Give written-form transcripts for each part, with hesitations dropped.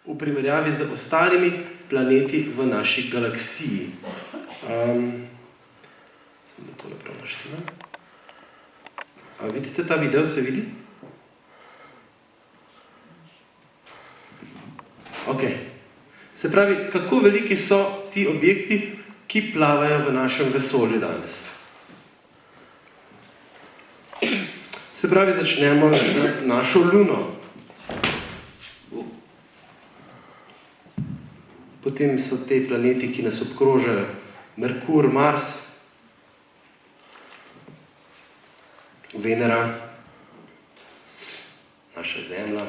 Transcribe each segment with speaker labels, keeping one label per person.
Speaker 1: v primerjavi z ostalimi planeti v naši galaksiji. Sem da tole prav naštel. A vidite ta video, se vidi? Ok. Se pravi, kako veliki so ti objekti, ki plavajo v našem vesolju danes? Se pravi, začnemo z našo Luno. Potem so te planeti, ki nas obkrožajo. Merkur, Mars, Venera, naša Zemlja.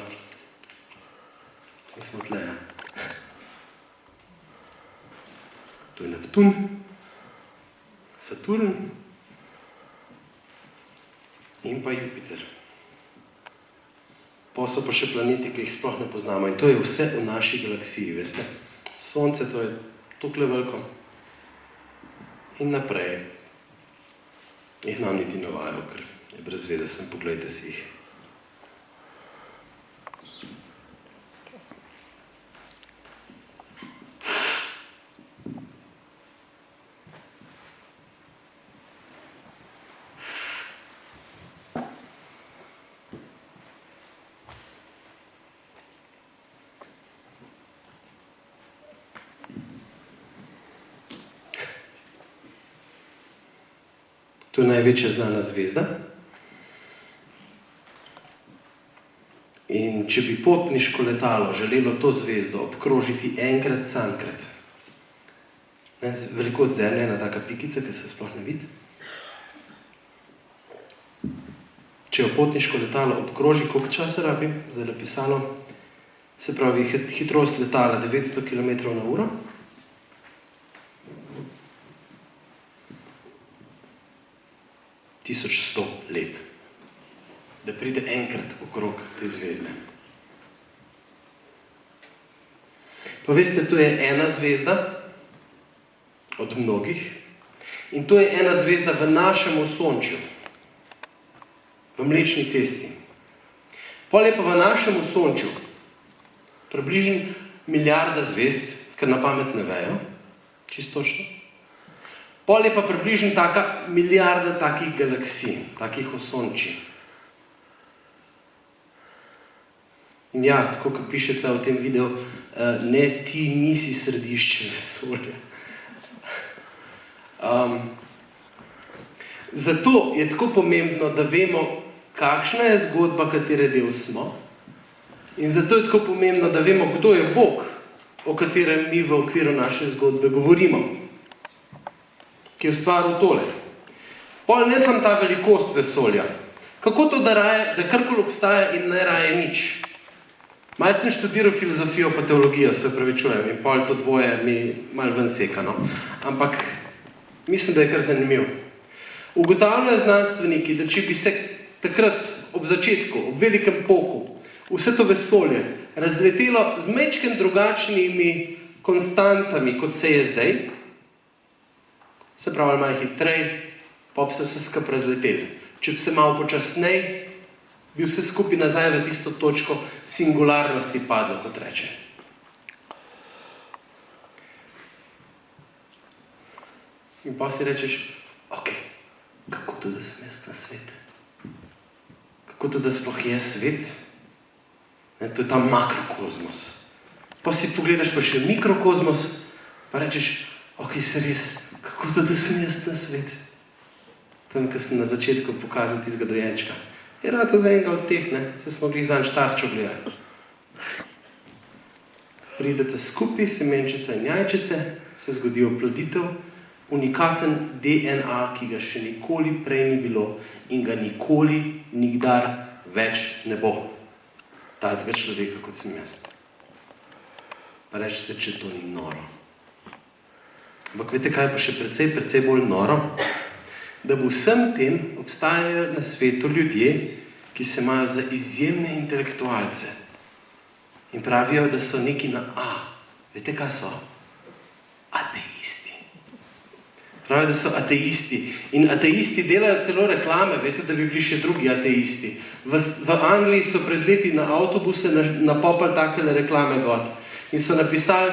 Speaker 1: In smo tle. To je Neptun, Saturn in pa Jupiter. Pa so pa še planeti, ki jih sploh ne poznamo. In to je vse v naši galaksiji, veste. Sonce, to je tukle veliko. In naprej. Jih nam niti navajajo, ker je brez vede sem, poglejte si jih. To je največja znana zvezda. In če bi potniško letalo želelo to zvezdo obkrožiti enkrat samkrat, velikost Zemlje je ena taka pikica, ki se sploh ne vidi. Če jo potniško letalo obkroži, koliko časa rabi, zdaj napisano, se pravi hitrost letala 900 km/h, 1100 let, da pride enkrat okrog te zvezde. Pa veste, to je ena zvezda od mnogih in to je ena zvezda v našem osončju, v Mlečni cesti. Pol je pa v našem osončju približno milijarda zvezd, ker na pamet ne vejo, čisto točno. Pol je pa približno taka milijarda takih galaksij, takih osončij. In ja, tako kot piše tle v tem videu, ne, ti nisi središče vesolja. Zato je tako pomembno, da vemo, kakšna je zgodba, katere del smo. In zato je tako pomembno, da vemo, kdo je Bog, o katerem mi v okviru naše zgodbe govorimo. Ki je ustvaril tole. Pol ne samo ta velikost vesolja. Kako to, da karkoli obstaja in ne raje nič? Malo sem študiral filozofijo pa teologijo, se opravičujem, in pol to dvoje mi malo ven seka, no. Ampak mislim, da je kar zanimivo. Ugotavljajo znanstveniki, da če bi se takrat ob začetku, ob velikem poku, vse to vesolje razletelo z majčkeno drugačnimi konstantami, kot se je zdaj, se pravi malo hitrej, pa bi se vse skupaj razleteli. Če bi se malo počasnej, bi vse skupaj nazaj v tisto točko singularnosti padlo, kot reče. In pa si rečeš, ok, kako to, da sem jaz na svet? Kako to, da sploh je svet? To je ta makrokozmos. Pa si pogledaš pa še mikrokozmos, pa rečeš, ok, se res, kako to, da sem jaz na svet? Tam, ko sem na začetku pokazal tistega dojenčka. Je rado za enega od teh, ne? Se smo glih zanj štarčo gledali. Pridete skupaj, semenčica in jajčice, se zgodi oploditev, unikaten DNA, ki ga še nikoli prej ni bilo in ga nikoli, nikdar več ne bo. Tacga človeka, kot sem jaz. Pa rečete, če to ni noro. Ampak veste, kaj je pa še precej bolj noro? Da v vsem tem obstajajo na svetu ljudje, ki se imajo za izjemne intelektualce. In pravijo, da so neki na A. Veste, kaj so? Ateisti. Pravi, da so ateisti. In ateisti delajo celo reklame, veste, da bi bili še drugi ateisti. V Angliji so pred leti na avtobuse napopali takele reklame God. In so napisali,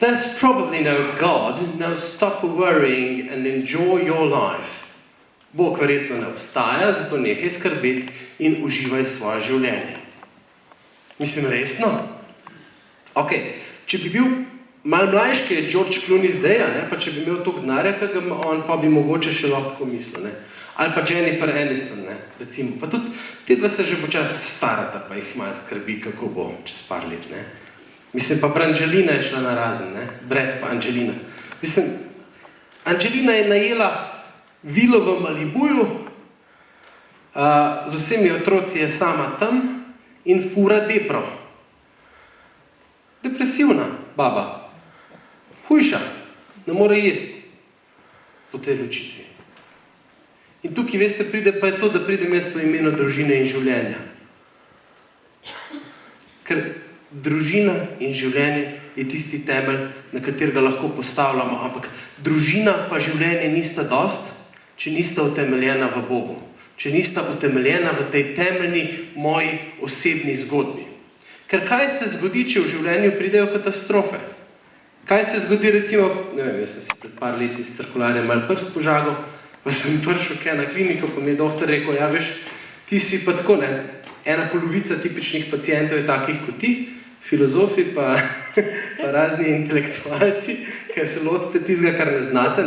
Speaker 1: "There's probably no God, now stop worrying and enjoy your life." Bog verjetno ne obstaja, zato nehaj skrbeti in uživaj svoje življenje. Mislim, resno? Ok, če bi bil malo mlajši, ki je George Clooney zdaj, pa če bi imel toliko denarja, kot ga ima on, pa bi mogoče še lahko mislil. Ali pa Jennifer Aniston, recimo. Pa tudi te dva se že počasi starata, pa jih malo skrbi, kako bo čez par let. Mislim, pa Brangelina je šla na razen, Brad pa Angelina. Mislim, Angelina je najela vilo v Malibuju, z vsemi otroci je sama tam in fura depro. Depresivna baba. Hujša. Ne more jesti po tej ločitvi. In tukaj, veste, pride pa je to, da pridem jaz v imenu družine in življenja. Ker družina in življenje je tisti temelj, na katerega lahko postavljamo, ampak družina pa življenje nista dost, če nista utemeljena v Bogu, če nista utemeljena v tej temeljni moji osebni zgodbi. Ker kaj se zgodi, če v življenju pridejo katastrofe? Kaj se zgodi, recimo, ne vem, jaz sem si pred par leti s cirkularjem malo prst požagal, pa sem prišel kaj na kliniko, pa mi je doktor rekel, ja, veš, ti si pa tako, ena polovica tipičnih pacientov je takih kot ti, filozofi pa razni intelektualci, ki se lotite tistega, kar ne znate,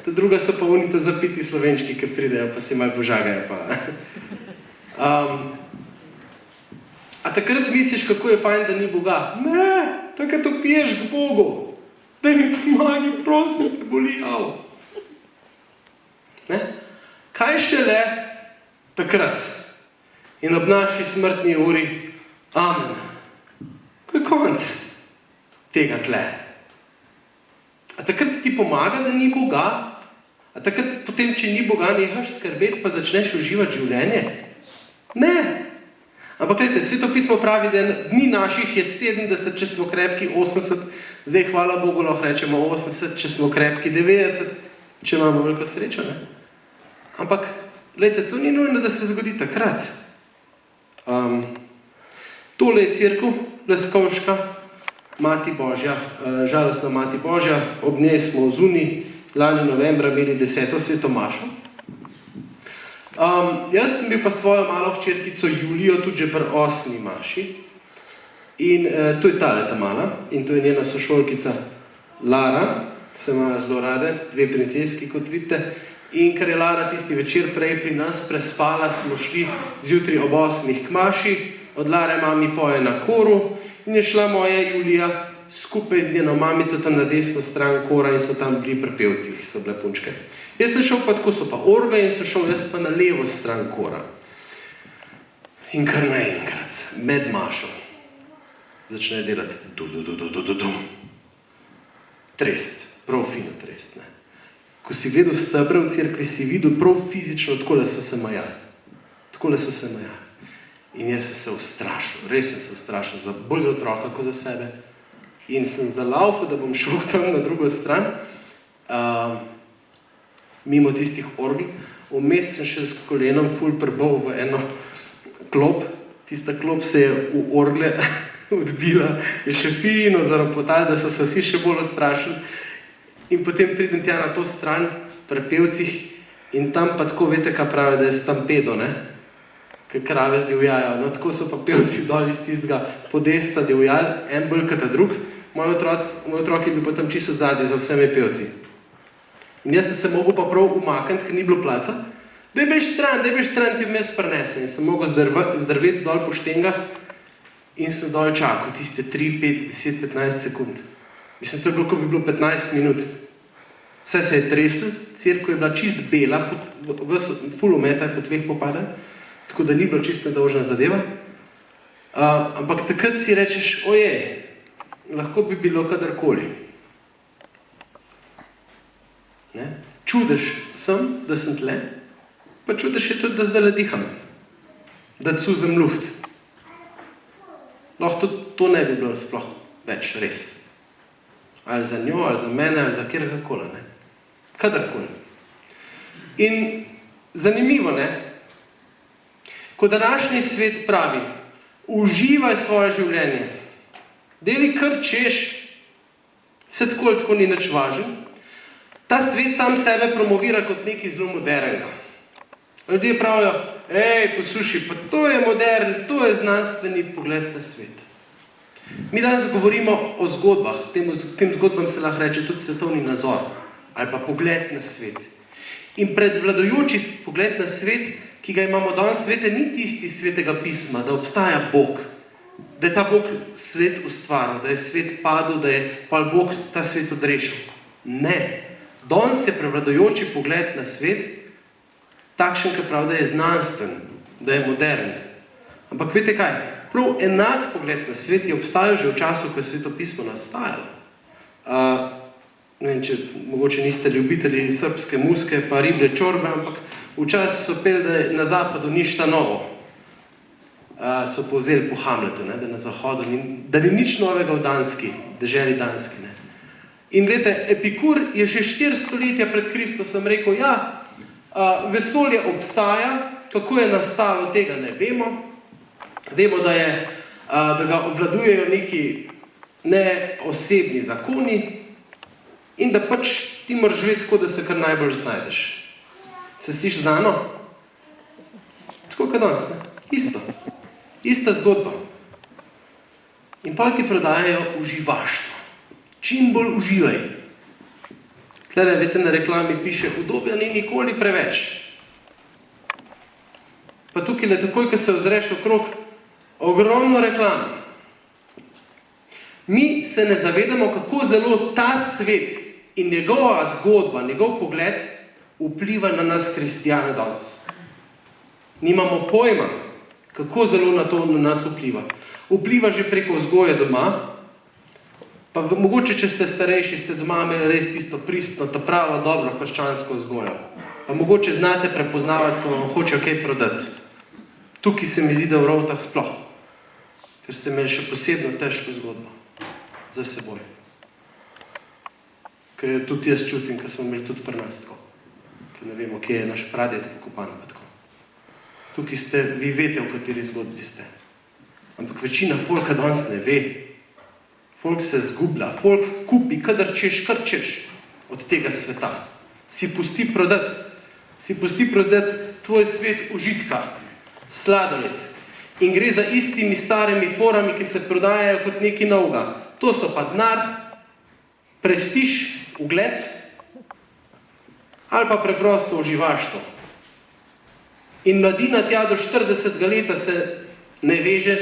Speaker 1: ta druga so pa unita zapiti slovenčki, ki pridejo, pa se malo požagajo. A takrat misliš, kako je fajn, da ni Boga? Ne, takrat opiješ k Bogu. Daj mi pomagi, prosim, te boli, Kaj šele takrat in ob naši smrtni uri, amen. Ko je konc tega tle. A takrat ti pomaga, da ni Boga? A takrat potem, če ni Boga, nehaš skrbeti, pa začneš uživati življenje? Ne. Ampak gledajte, Svetopismo pravi, da dni naših je 70, če smo krepki 80, zdaj hvala Bogu lahko rečemo 80, če smo krepki 90, če imamo veliko srečo, Ampak, gledajte, to ni nujno, da se zgodi takrat. Tole je cerkev, Leskovška, Mati Božja, žalostna Mati Božja, ob njej smo v Zuni, lani novembra imeli 10. svetomašo. Jaz sem bil pa svojo malo hčerkico Julijo tudi že pri 8. maši in to je ta mala in to je njena sošolkica Lara, se imajo zelo rade, dve princeski, kot vidite. In ker je Lara tisti večer prej pri nas prespala, smo šli zjutraj ob 8. k maši, od Lare mami poje na koru in je šla moja Julija skupaj z njeno mamico tam na desno stran kora in so tam bili pri pevcih, so bile punčke. Jaz sem šel pa tako, so pa orgle in sem šel jaz pa na levo stran kora. In kar naenkrat, med mašo, začne delati du. Trest, prav fino trest, Ko si gledal stebre v cerkvi, si videl prav fizično, takole so se majali. In jaz sem se ustrašil, res sem se ustrašil, bolj za otroka, kot za sebe. In sem zalaufal, da bom šel tam na drugo stran, mimo tistih orgel. Vmes sem še s kolenom ful prbal v eno klop. Tista klop se je v orgle odbila, je še fino zaropotala, da so se vsi še bolj ustrašili. In potem pridem tja na to stran pri pevcih in tam pa tako, veste, kaj pravi, da je stampedo, ker krave zdivjajo. No, tako so pa pevci dol iz tistega podesta divjali, en bolj kot drug. Moj otrok je bil pa tam čisto zadnji za vsemi pevci. In jaz sem se mogel pa prav umakniti, ker ni bilo placa. Daj bež stran, ti vmes prinese. In sem mogel zdrveti dol po štengah in sem dol čakal tiste 3, 5, 10, 15 sekund. Mislim, to je bilo, ko bi bilo 15 minut. Vse se je tresel, cerkev je bila čist bela, ful ometa je po tleh popada, tako da ni bila čist nedolžna zadeva. Ampak takrat si rečeš, ojej, lahko bi bilo kadarkoli. Čudež sem, da sem tle, pa čudež je tudi, da zdaj diham, da cuzem luft. Lahko to ne bi bilo sploh več res. Ali za njo, ali za mene, ali za kjerkoli. kadarkoli. In zanimivo, ne? Ko današnji svet pravi, uživaj svoje življenje, deli kar češ, se tako ni nič važen, ta svet sam sebe promovira kot nekaj zelo modernega. Ljudje pravijo, poslušaj, pa to je modern, to je znanstveni pogled na svet. Mi danes govorimo o zgodbah, tem zgodbam se lahko reče tudi svetovni nazor, ali pa pogled na svet. In predvladujoči pogled na svet, ki ga imamo danes svete, ni tisti svetega pisma, da obstaja Bog, da je ta Bog svet ustvaril, da je svet padel, da je pa Bog ta svet odrešil. Ne. Danes je prevladujoči pogled na svet takšen, ki pravi, da je znanstven, da je modern. Ampak veste kaj? Prav enak pogled na svet je obstajal že v času, ko je svetopismo nastajalo. Ne vem, če mogoče niste ljubitelji srbske muske pa riblje čorbe, ampak včasih so peli, da je na zapadu ništa novo. So povzeli po Hamletu, ne, da na zahodu da ni nič novega v Danski, deželi Danski. Ne. In gledajte, Epikur je že 4 stoletja pred Kristusom rekel, vesolje obstaja, kako je nastalo, tega ne vemo. Vemo, da ga obvladujejo neki neosebni zakoni in da pač ti moraš živeti tako, da se kar najbolj znajdeš. Se sliši znano? Tako kot danes, ne? Isto. Ista zgodba. In potem ti prodajajo uživaštvo. Čim bolj uživaj. Tlele, veste, na reklami piše, udobja ni nikoli preveč. Pa tukaj le takoj, ko se ozreš okrog, ogromno reklame. Mi se ne zavedamo, kako zelo ta svet in njegova zgodba, njegov pogled vpliva na nas, kristijane danes. Nimamo pojma, kako zelo na to na nas vpliva. Vpliva že preko vzgoje doma, pa mogoče, če ste starejši, ste doma imeli res tisto pristno, ta pravo, dobro, krščansko vzgojo. Pa mogoče znate prepoznavati, ko vam hočejo kaj prodati. Tukaj se mi zdi, da v Rovtah sploh, ker ste imeli še posebno težko zgodbo za seboj. Ker tudi jaz čutim, ker smo imeli tudi pri nas tako. Ker ne vemo, kje je naš praded pokopan. Tukaj ste, vi vete, v kateri zgodbi ste. Ampak večina folka danes ne ve. Folk se zgublja, folk kupi, kadar češ, kar češ od tega sveta. Si pusti prodati tvoj svet užitka, sladoled. In gre za istimi starimi forami, ki se prodajajo kot nekaj novega. To so pa denar, prestiž, ugled ali pa preprosto uživaštvo. In mladina tja do 40 leta se ne veže,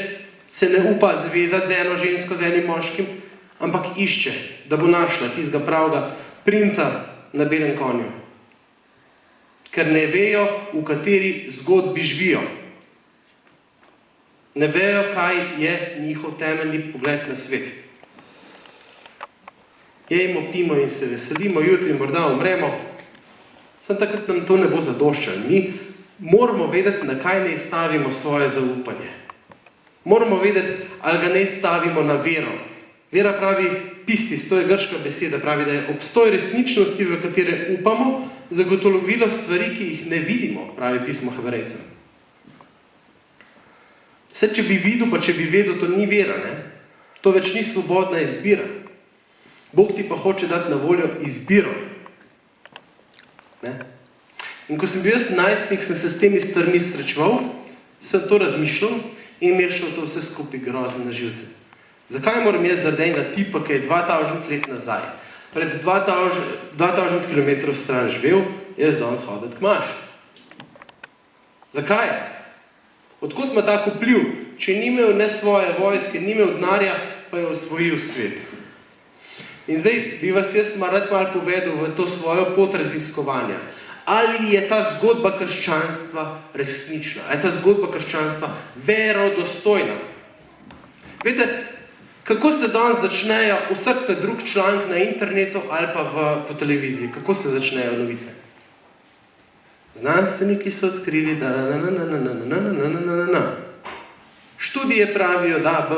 Speaker 1: se ne upa zvezati z eno žensko, z enim moškim, ampak išče, da bo našla tistega pravega princa na belem konju. Ker ne vejo, v kateri zgodbi živijo. Ne vejo, kaj je njihov temeljni pogled na svet. Jejmo, pimo in se veselimo, jutri morda umremo, samo takrat nam to ne bo zadoščalo. Mi moramo vedeti, na kaj ne stavimo svoje zaupanje. Moramo vedeti, ali ga ne stavimo na vero. Vera pravi pistis, to je grška beseda, pravi, da je obstoj resničnosti, v katere upamo, zagotovilo stvari, ki jih ne vidimo, pravi pismo Hebrejcem. Vse, če bi videl, pa če bi vedel, to ni vera, ne? To več ni svobodna izbira. Bog ti pa hoče dati na voljo izbiro. Ne? In ko sem bil jaz najstnik, sem se s temi stvarmi srečeval, sem to razmišljal in mi je šlo to vse skupaj grozno na živce. Zakaj moram jaz zaradi enega tipa, ki je 2000 let nazaj, pred 2000 km stran živel, jaz danes hoditi k maši? Zakaj? Odkot ima tak vpliv, če ni imel ne svoje vojske, ni imel denarja, pa je osvojil svet? In zdaj bi vas jaz rad malo povedal v to svojo pot raziskovanja. Ali je ta zgodba krščanstva resnična? Ali je ta zgodba krščanstva verodostojna? Veste, kako se danes začnejo vsak ta drug članek na internetu ali pa po televiziji? Kako se začnejo novice? Znanstveniki so odkrili, da študije pravijo, da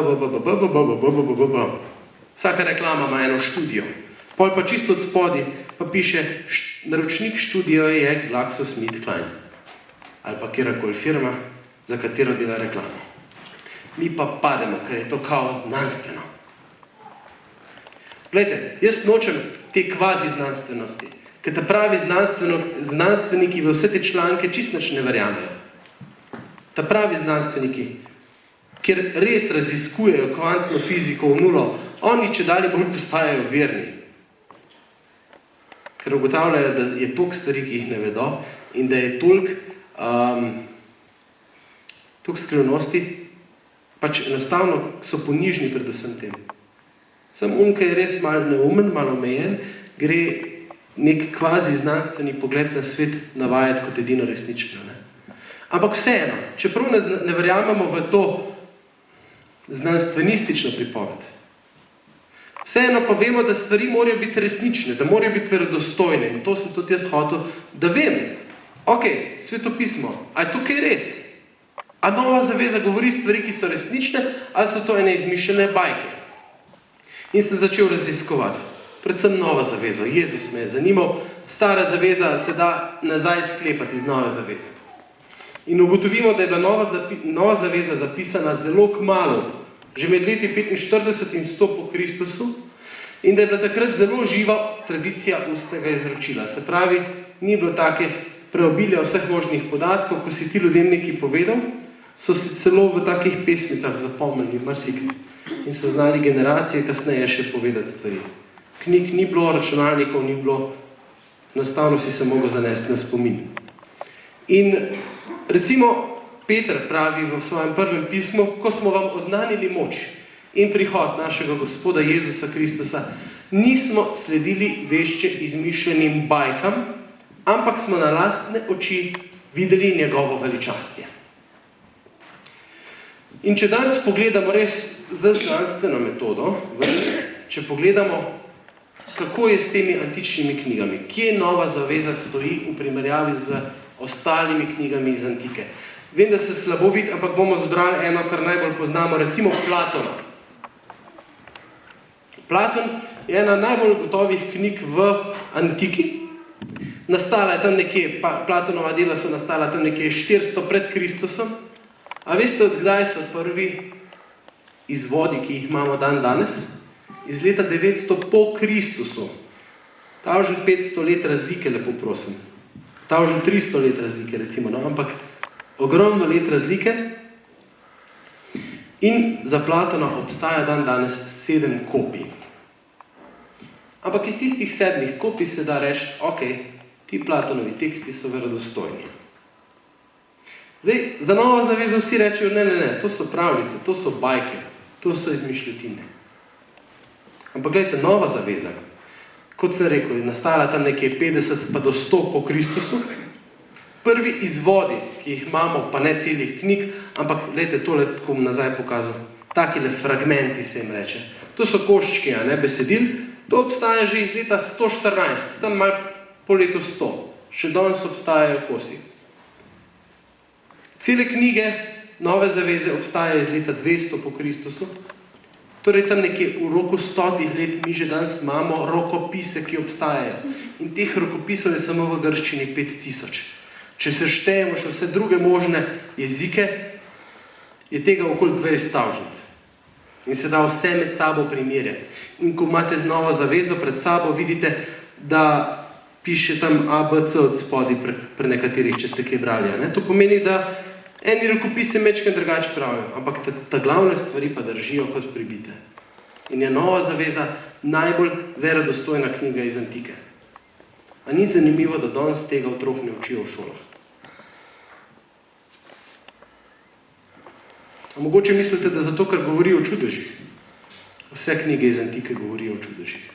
Speaker 1: vsaka reklama ima eno študijo. Pol pa čisto od spodi, pa piše, naročnik študija je GlaxoSmithKline ali pa kjerkoli firma, za katero dela reklamo. Mi pa pademo, ker je to kao znanstveno. Glejte, jaz nočem te kvazi znanstvenosti, ker ta pravi znanstveniki v vse te članke čist nič ne verjamejo. Ta pravi znanstveniki, kjer res raziskujejo kvantno fiziko v nulo, oni čedalje bolj postajajo verni. Ker ugotavljajo, da je toliko stvari, ki jih ne vedo in da je toliko skrivnosti, pač enostavno so ponižni predvsem tem. Sam ki je res malo neumen, malo omejen, gre nek kvazi znanstveni pogled na svet navajati kot edino resnično. Ne? Ampak vseeno, čeprav ne verjamemo v to znanstvenistično pripoved, vseeno pa vemo, da stvari morajo biti resnične, da morajo biti verodostojne in to sem tudi jaz hotel, da vem. Ok, svetopismo, a je tukaj res? A Nova zaveza govori stvari, ki so resnične, ali so to ene izmišljene bajke? In sem začel raziskovati. Predvsem Nova zaveza. Jezus me je zanimal. Stara zaveza se da nazaj sklepati iz Nove zaveze. In ugotovimo, da je bila Nova zaveza zapisana zelo kmalu, že med leti 45 in 100 po Kristusu, in da je bila takrat zelo živa tradicija ustnega izročila. Se pravi, ni bilo takih preobilja vseh možnih podatkov, ko si ti ljudem nekaj povedal, so si celo v takih pesmicah zapomnili marsikaj in so znali generacije kasneje še povedati stvari. Knjig ni bilo, računalnikov ni bilo, enostavno si se mogel zanesti na spomin. In recimo Peter pravi v svojem prvem pismu, ko smo vam oznanili moč in prihod našega Gospoda Jezusa Kristusa, nismo sledili vešče izmišljenim bajkam, ampak smo na lastne oči videli njegovo veličastje. In če danes pogledamo res z znanstveno metodo, če pogledamo, kako je s temi antičnimi knjigami, kje Nova zaveza stoji v primerjavi z ostalimi knjigami iz antike. Vem, da se slabo vidi, ampak bomo zbrali eno, kar najbolj poznamo, recimo Platona. Platon je ena najbolj gotovih knjig v antiki. Nastala je tam nekje, Platonova dela so nastala tam nekje 400 pred Kristusom. A veste, odkdaj so prvi izvodi, ki jih imamo danes? Iz leta 900 po Kristusu. Ta že 500 let razlike, lepo prosim. Ta že 300 let razlike, recimo, no? Ampak ogromno let razlike. In za Platona obstaja danes 7 kopij. Ampak iz tistih 7 kopij se da reči, ok, ti Platonovi teksti so verodostojni. Zdaj, za Novo zavezo vsi rečejo, ne, to so pravljice, to so bajke, to so izmišljotine. Ampak gledajte, Nova zaveza, kot sem rekel, je nastala tam nekje 50 pa do 100 po Kristusu. Prvi izvodi, ki jih imamo, pa ne celih knjig, ampak gledajte, tole, ko bom nazaj pokazal, takile fragmenti se jim reče. To so koščki, a ne, besedil, to obstaja že iz leta 114, tam malo po letu 100. Še danes obstajajo kosi. Cele knjige Nove zaveze obstajajo iz leta 200 po Kristusu. Torej tam nekje v roku 100 let mi že danes imamo rokopise, ki obstajajo. In teh rokopisov je samo v grščini 5000. Če se štejemo še vse druge možne jezike, je tega okoli 20 000. In se da vse med sabo primerjati. In ko imate Novo zavezo pred sabo, vidite, da piše tam ABC od spodaj pri nekaterih, če ste kaj brali. Ne? To pomeni, da eni rokopisi mečkaj drugače pravijo, ampak ta glavne stvari pa držijo kot pribite. In je Nova zaveza najbolj verodostojna knjiga iz antike. A ni zanimivo, da danes tega otrok ne učijo v šolah? A mogoče mislite, da zato, ker govorijo o čudežih? Vse knjige iz antike govorijo o čudežih.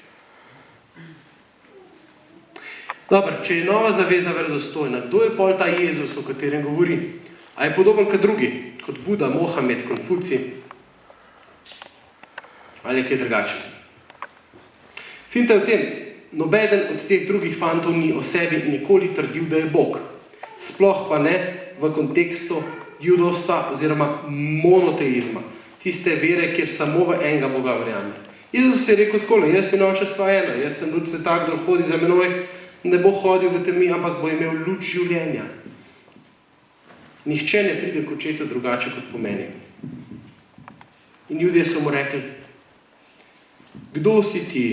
Speaker 1: Dobro, če je Nova zaveza verodostojna, kdo je pol ta Jezus, o katerem govori? A je podoben kot drugi, kot Buda, Mohamed, Konfuci? Ali je kaj drugačen? Finte v tem, nobeden od teh drugih fantov ni o sebi nikoli trdil, da je Bog. Sploh pa ne v kontekstu judovstva oziroma monoteizma. Tiste vere, kjer samo v enega Boga verjame. Jezus je rekel takole, jaz in oče sva ena, jaz sem luč sveta, kdor hodi za menoj, ne bo hodil v temi, ampak bo imel luč življenja. Nihče ne pride k očetu drugače kot po meni. In ljudje so mu rekli, kdo si ti,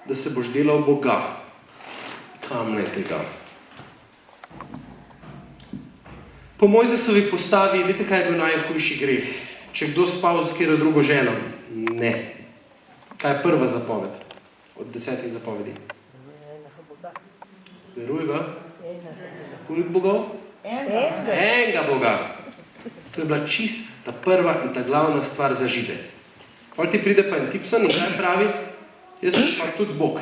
Speaker 1: da se boš delal Boga? Kam ne tega? Po Mojzesovi postavi, veste, kaj je bil najhujši greh? Če kdo spal z katero drugo ženo? Ne. Kaj je prva zapoved od 10 zapovedi? Veruj v? Koliko bogov? Enega Boga. To je bila čista prva in ta glavna stvar za Žide. Potem ti pride pa en Tipson in kaj pravi? Jaz sem pa tudi Bog.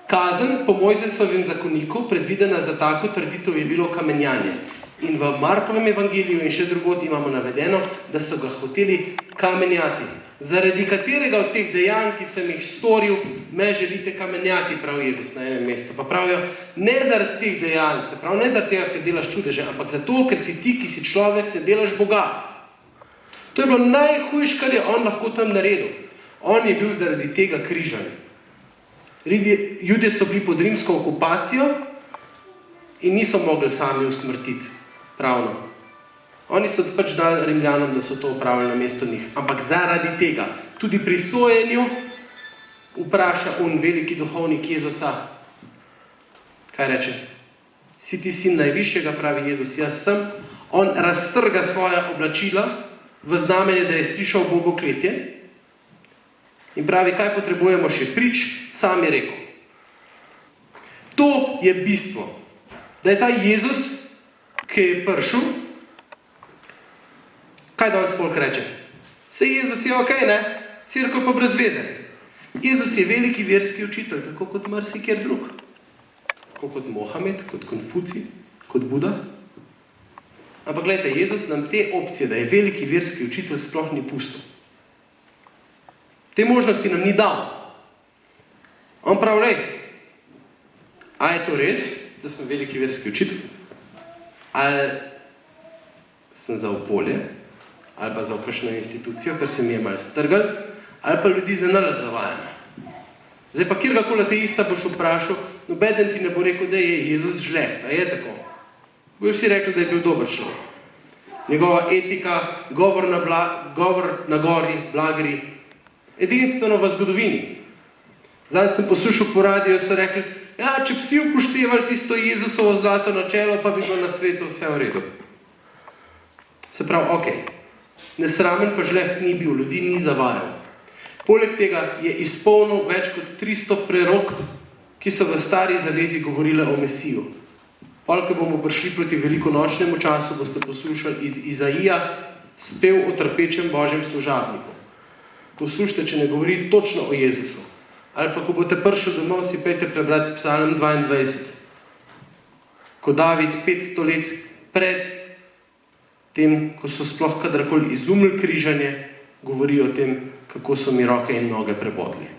Speaker 1: Kazen po Mojzesovem zakoniku, predvidena za tako trditev, je bilo kamenjanje. In v Markovem evangeliju in še drugod imamo navedeno, da so ga hoteli kamenjati. Zaradi katerega od teh dejanj, ki sem jih storil, me želite kamenjati, prav Jezus na enem mestu. Pa pravijo, ne zaradi teh dejanj, se pravi, ne zaradi tega, ker delaš čudeže, ampak zato, ker si ti, ki si človek, se delaš Boga. To je bilo najhujše, kar je on lahko tam naredil. On je bil zaradi tega križan. Judje so bili pod rimsko okupacijo in niso mogli sami usmrtiti, pravno. Oni so pač dali Rimljanom, da so to opravili na mesto njih. Ampak zaradi tega, tudi pri sojenju, vpraša on veliki duhovnik Jezusa, kaj reče? Si ti sin najvišjega, pravi Jezus, jaz sem. On raztrga svoja oblačila v znamenje, da je slišal Bogo kletje. In pravi, kaj potrebujemo še prič, sam je rekel. To je bistvo. Da je ta Jezus, ki je prišel, kaj danes folk reče? Saj Jezus je okej, ne? Cirkev pa brez veze. Jezus je veliki verski učitelj, tako kot marsikjer drug. Tako kot Mohamed, kot Konfucij, kot Buda. Ampak gledajte, Jezus nam te opcije, da je veliki verski učitelj, sploh ni pustil. Te možnosti nam ni dal. On pravi, a je to res, da sem veliki verski učitelj? Ali sem za okolje, ali pa za kakšno institucijo, ker se mi je malo strgal, ali pa ljudi za nalaž zavajamo. Zdaj pa kjergakoli ateista boš vprašal, nobeden ti ne bo rekel, da je Jezus žleht, a je tako? Bojo vsi rekli, da je bil dober človek. Njegova etika, govor na gori, blagri, edinstveno v zgodovini. Zdaj sem poslušal po radiju, so rekli, ja, če bi vsi upoštevali tisto Jezusovo zlato načelo, pa bi bilo na svetu vse v redu. Se pravi, okej. Nesramen pa žleht ni bil, ljudi ni zavajal. Poleg tega je izpolnil več kot 300 prerok, ki so v stari zavezi govorile o Mesiju. Ko bomo prišli proti velikonočnemu času, boste poslušali iz Izaija spev o trpečem Božjem služabniku. Poslušajte, če ne govori točno o Jezusu. Ali pa, ko boste prišli domov, si pejte prebrati Psalm 22. Ko David 500 let pred tem, ko so sploh kadarkoli izumili križanje, govori o tem, kako so mi roke in noge prebodli.